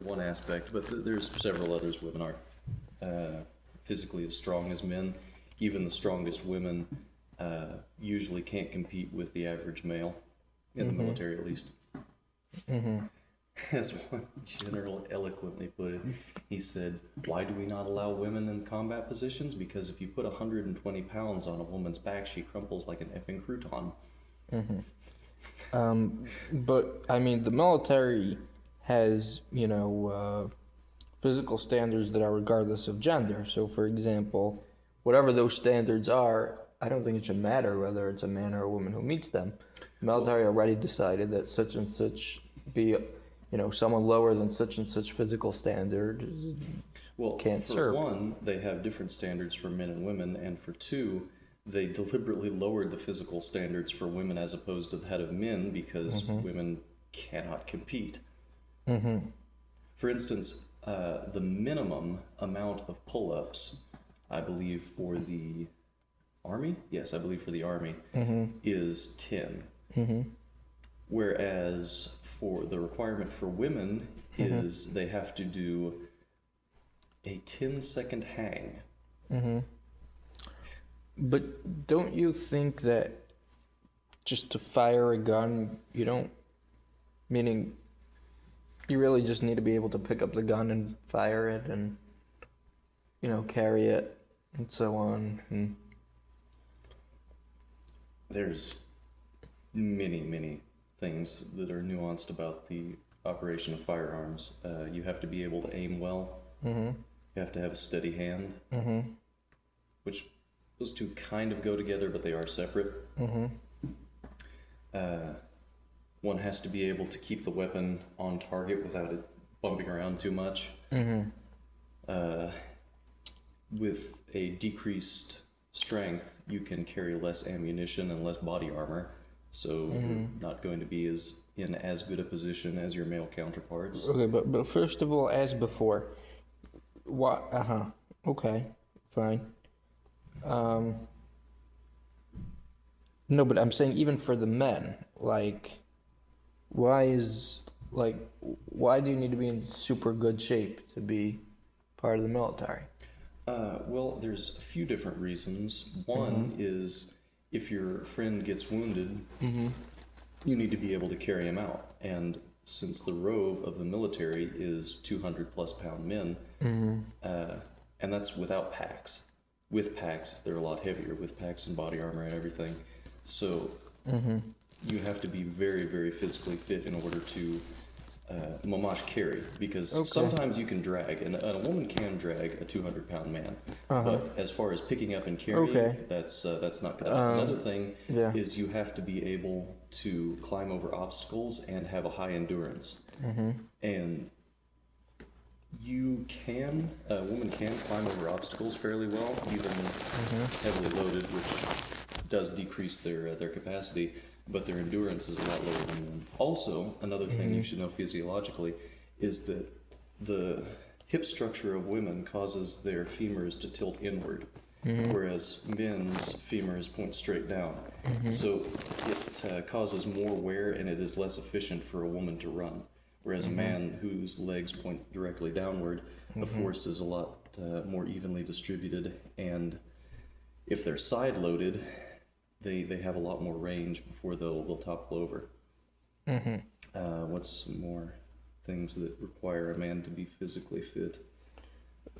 one aspect, but there's several others. Women aren't physically as strong as men. Even the strongest women usually can't compete with the average male, in the military at least. As one general eloquently put it, he said, "Why do we not allow women in combat positions? Because if you put 120 pounds on a woman's back, she crumples like an effing crouton." But I mean, the military has, physical standards that are regardless of gender. So, for example, whatever those standards are, I don't think it should matter whether it's a man or a woman who meets them. The military already decided that such and such be, someone lower than such and such physical standard Well, can't for serve. one, they have different standards for men and women, and for two, they deliberately lowered the physical standards for women as opposed to that of men because women cannot compete. For instance, the minimum amount of pull-ups, I believe for the Army, yes, I believe for the Army, is 10. Whereas for the requirement for women is they have to do a 10-second hang. But don't you think that just to fire a gun, meaning you really just need to be able to pick up the gun and fire it and, carry it and so on. And There's many things that are nuanced about the operation of firearms. You have to be able to aim well. You have to have a steady hand, which those two kind of go together, but they are separate. One has to be able to keep the weapon on target without it bumping around too much. With a decreased strength, you can carry less ammunition and less body armor, so you're not going to be in as good a position as your male counterparts. okay, but first of all, as before, what? Okay, fine. No, but I'm saying even for the men, why do you need to be in super good shape to be part of the military? Well, there's a few different reasons. One is if your friend gets wounded, you need to be able to carry him out. And since the rove of the military is 200 plus pound men, and that's without packs. With packs, they're a lot heavier, with packs and body armor and everything. So you have to be very, very physically fit in order to mamash carry, because sometimes you can drag, and a woman can drag a 200-pound man. But as far as picking up and carrying, that's not good. Another thing is you have to be able to climb over obstacles and have a high endurance. And a woman can climb over obstacles fairly well, even heavily loaded, which does decrease their capacity, but their endurance is a lot lower than men. Also, another thing you should know physiologically is that the hip structure of women causes their femurs to tilt inward, whereas men's femurs point straight down. So it causes more wear, and it is less efficient for a woman to run. Whereas a man whose legs point directly downward, the force is a lot more evenly distributed, and if they're side loaded, they have a lot more range before they'll topple over. What's some more things that require a man to be physically fit?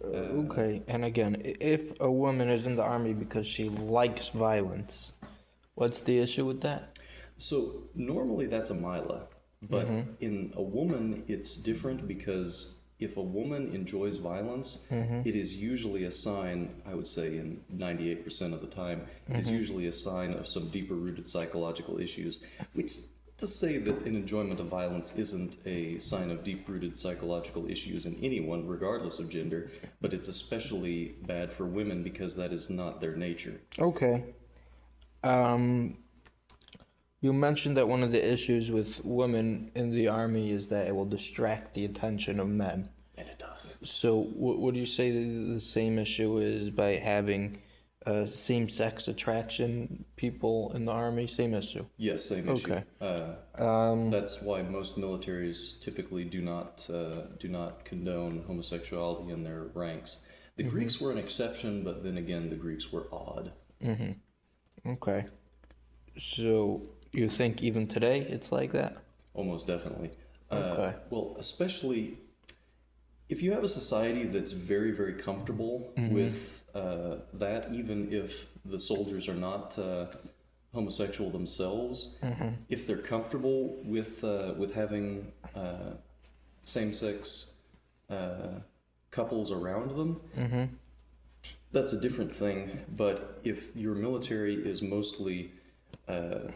Okay, and again, if a woman is in the army because she likes violence, what's the issue with that? So normally that's a mila, but in a woman it's different, because if a woman enjoys violence, it is usually a sign, I would say in 98% of the time, it is usually a sign of some deeper rooted psychological issues, which to say that an enjoyment of violence isn't a sign of deep rooted psychological issues in anyone, regardless of gender, but it's especially bad for women because that is not their nature. Okay. You mentioned that one of the issues with women in the army is that it will distract the attention of men. And it does. So, what do you say the same issue is by having same-sex attraction people in the Army? Same issue. Yes, same issue. Okay. That's why most militaries typically do not condone homosexuality in their ranks. The Greeks were an exception, but then again, the Greeks were odd. Okay. So you think even today it's like that? Almost definitely. Okay. Well, especially if you have a society that's very, very comfortable with that, even if the soldiers are not homosexual themselves, if they're comfortable with having same-sex couples around them, that's a different thing. But if your military is mostly men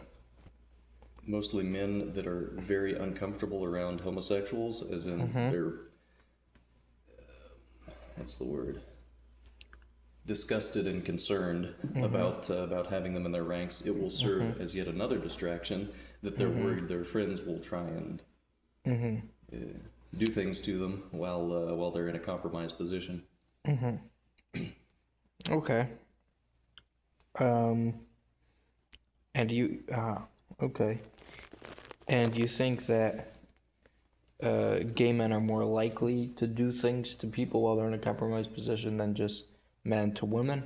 that are very uncomfortable around homosexuals, as in they're what's the word? Disgusted and concerned about having them in their ranks, it will serve as yet another distraction that they're worried their friends will try and do things to them while they're in a compromised position. Okay. And you okay. And you think that gay men are more likely to do things to people while they're in a compromised position than just men to women?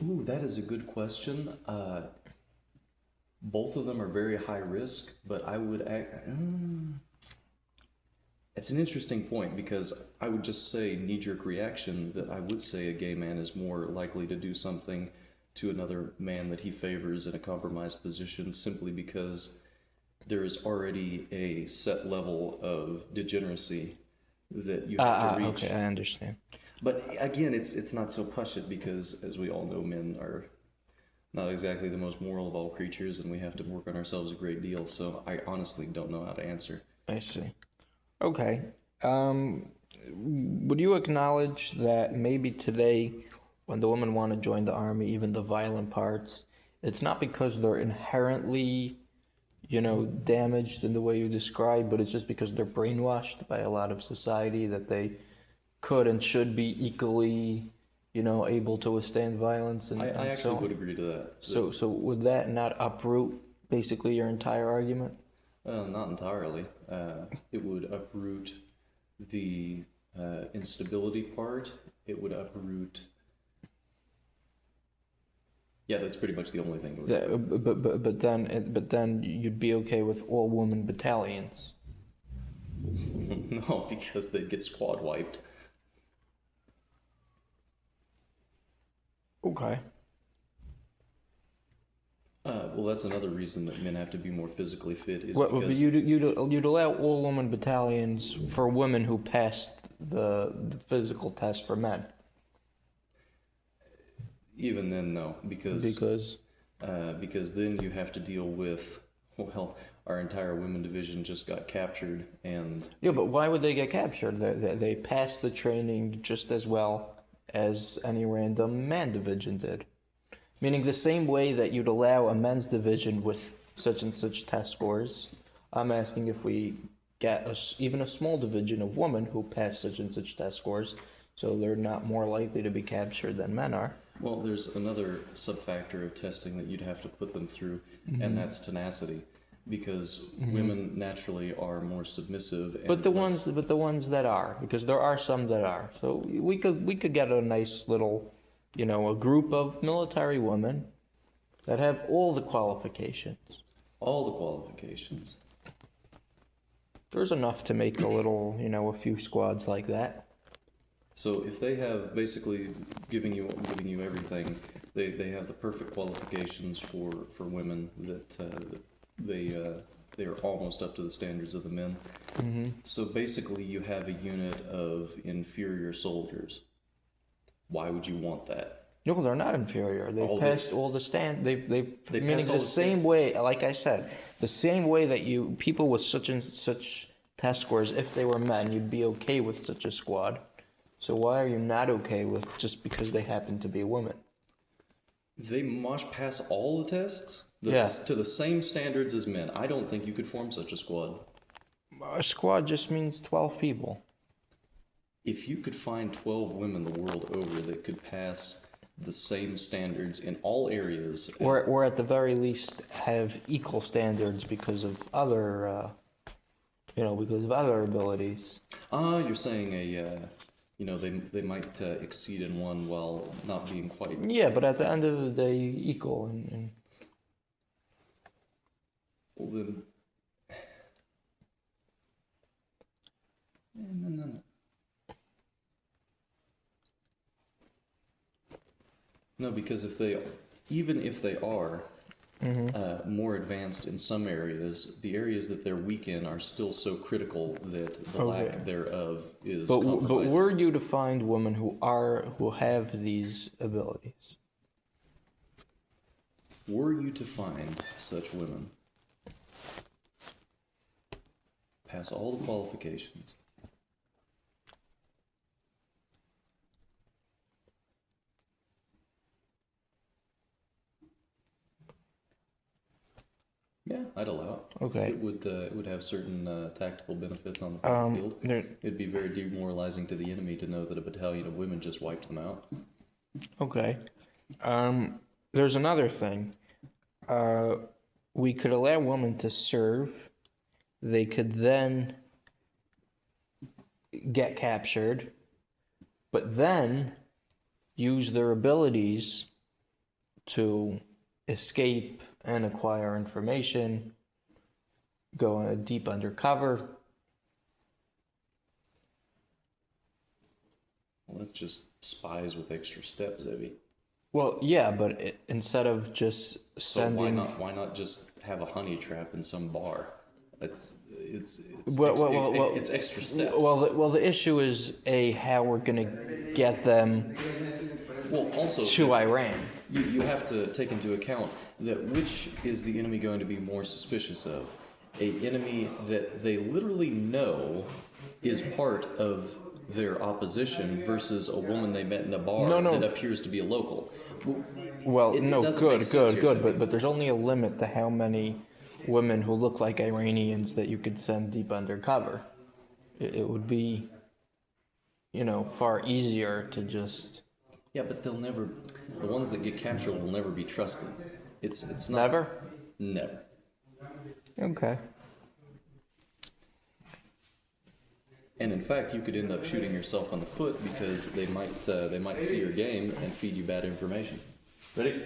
Ooh, that is a good question. Both of them are very high risk, but I would it's an interesting point because I would just say knee-jerk reaction that I would say a gay man is more likely to do something to another man that he favors in a compromised position simply because there is already a set level of degeneracy that you have to reach. Okay, I understand. But again, it's not so push-it because, as we all know, men are not exactly the most moral of all creatures, and we have to work on ourselves a great deal. So I honestly don't know how to answer. I see. Okay. Would you acknowledge that maybe today, when the women want to join the army, even the violent parts, it's not because they're inherently, damaged in the way you describe, but it's just because they're brainwashed by a lot of society that they could and should be equally, able to withstand violence and I actually so on? would agree to that. So would that not uproot basically your entire argument? Not entirely. It would uproot the instability part. It would uproot. Yeah, that's pretty much the only thing. Yeah, but then you'd be okay with all women battalions. No, because they'd get squad wiped. Okay. Well, that's another reason that men have to be more physically fit. Is Well, but because you'd allow all women battalions for women who passed the physical test for men. even then, no, because then you have to deal with, well, our entire women division just got captured, and Yeah, but why would they get captured? They passed the training just as well as any random man division did. Meaning the same way that you'd allow a men's division with such and such test scores, I'm asking if we get even a small division of women who pass such and such test scores, so they're not more likely to be captured than men are. well, there's another sub-factor of testing that you'd have to put them through, and that's tenacity, because women naturally are more submissive. And But the ones that are, because there are some that are. So we could get a nice little, a group of military women that have all the qualifications. all the qualifications. There's enough to make a little, a few squads like that. So if they have basically giving you everything, they have the perfect qualifications for women that they are almost up to the standards of the men. Mm-hmm. So basically, you have a unit of inferior soldiers. Why would you want that? No, they're not inferior. They've All passed all the They meaning passed all the the same way, like I said, the same way that people with such and such test scores, if they were men, you'd be okay with such a squad. So why are you not okay with just because they happen to be women? They must pass all the tests Yeah. to the same standards as men. I don't think you could form such a squad. A squad just means 12 people. If you could find 12 women the world over that could pass the same standards in all areas. Or at the very least have equal standards because of other, because of other abilities. You're saying they might exceed in one while not being quite. Yeah, but at the end of the day, equal. And Well, then. No. No, because even if they are more advanced in some areas, the areas that they're weak in are still so critical that the lack thereof is. but compromising. were you to find women who have these abilities? Were you to find such women, pass all the qualifications, yeah, I'd allow it. Okay. It would have certain tactical benefits on the battlefield. There, It'd be very demoralizing to the enemy to know that a battalion of women just wiped them out. okay. There's another thing. We could allow women to serve. They could then get captured, but then use their abilities to escape and acquire information, go on a deep undercover. Well, that's just spies with extra steps, Evie. Well, yeah, but instead of just So sending, why not just have a honey trap in some bar? It's extra steps. Well, the issue is how we're gonna get them Well, also to Iran. you have to take into account that which is the enemy going to be more suspicious of? A enemy that they literally know is part of their opposition versus a woman they met in a bar that appears to be a local. Well, It no, doesn't make sense here, good, Timmy. but there's only a limit to how many women who look like Iranians that you could send deep undercover. It would be, far easier to just Yeah, but they'll never. The ones that get captured will never be trusted. It's not. never. Never. Okay. And in fact, you could end up shooting yourself on the foot because they might see your game and feed you bad information. Ready?